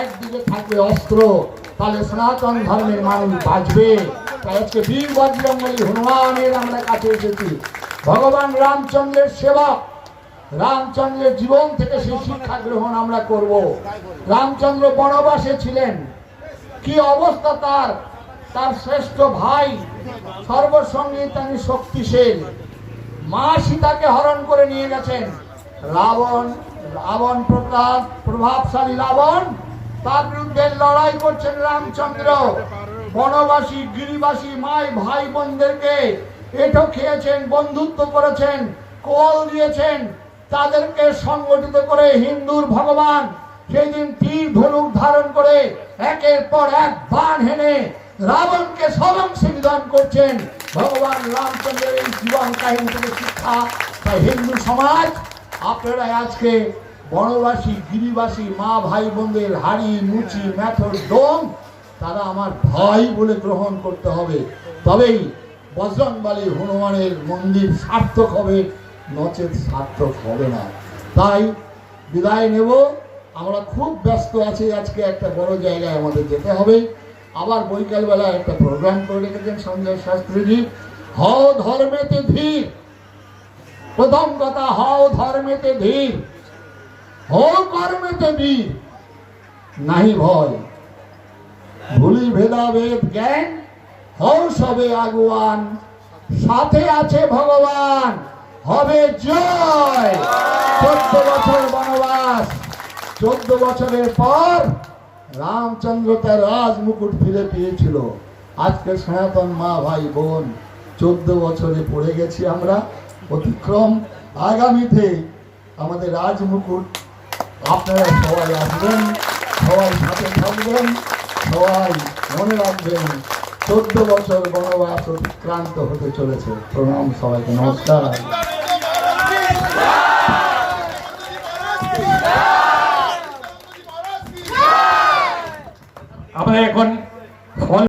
একদিকে থাকবে অস্ত্র, তাহলে সনাতন ধর্মের মানুষ বাঁচবে। তাই আজকে বীর বজরঙ্গলী হনুমানের আমরা কাছে এসেছি। ভগবান রামচন্দ্রের সেবক, রামচন্দ্রের জীবন থেকে সেই শিক্ষা গ্রহণ আমরা করব। রামচন্দ্র বনবাসে ছিলেন, কি অবস্থা তার, তার শ্রেষ্ঠ ভাই সর্বসঙ্গে তিনি শক্তিশীল, মা সীতাকে হরণ করে নিয়ে গেছেন। রাবণ প্রভাবশালী রাবণ, তার বিরুদ্ধে লড়াই করছেন রামচন্দ্র। বনবাসী গিরিবাসী মাই ভাই বোনদেরকে এঁটো খেয়েছেন, বন্ধুত্ব করেছেন, কোল দিয়েছেন, তাদেরকে সংগঠিত করে হিন্দুর ভগবান সেই দিন তীর ধনুক ধারণ করে একের পর এক বাণ হেনে রাবণকে সবংশে নিধন করছেন। ভগবান রামচন্দ্রের এই জীবন কাহিনী থেকে শিক্ষা। তাই হিন্দু সমাজ আপনারা আজকে বনবাসী গিরিবাসী মা ভাই বোনদের হাড়ি মুচি মেথর ডোম তারা আমার ভাই বলে গ্রহণ করতে হবে, তবেই বজরংবলী হনুমানের মন্দির সার্থক হবে, নচেত সার্থক হবে না। তাই বিদায় নেব, আমরা খুব ব্যস্ত আছি, আজকে একটা বড় জায়গায় আমাদের যেতে হবে। আবার বৈকালবেলা একটা প্রোগ্রাম করে রেখেছেন সঞ্জয় শাস্ত্রীজি। হও ধর্মেতে ধীর, প্রথম কথা হও ধর্মেতে ধীর, হও কর্মেতে বীর, নাহি ভয়, ভুলি ভেদাভেদ জ্ঞান, হও সবে আগুয়ান, সাথে আছে ভগবান, হবে জয়। 14 বছর বনবাস, 14 বছরের পর রামচন্দ্র তার রাজ মুকুট ফিরে পেয়েছিল। আজকে সনাতন মা ভাই বোন 14 বছরে পড়ে গেছি আমরা অতিক্রম। আগামীতে আমাদের রাজ মুকুট, আপনারা সবাই আসবেন, সবাই সাথে থাকবেন, সবাই মনে রাখবেন 14 বছর বনবাস অতিক্রান্ত হতে চলেছে। প্রণাম সবাইকে, নমস্কার। আমরা এখন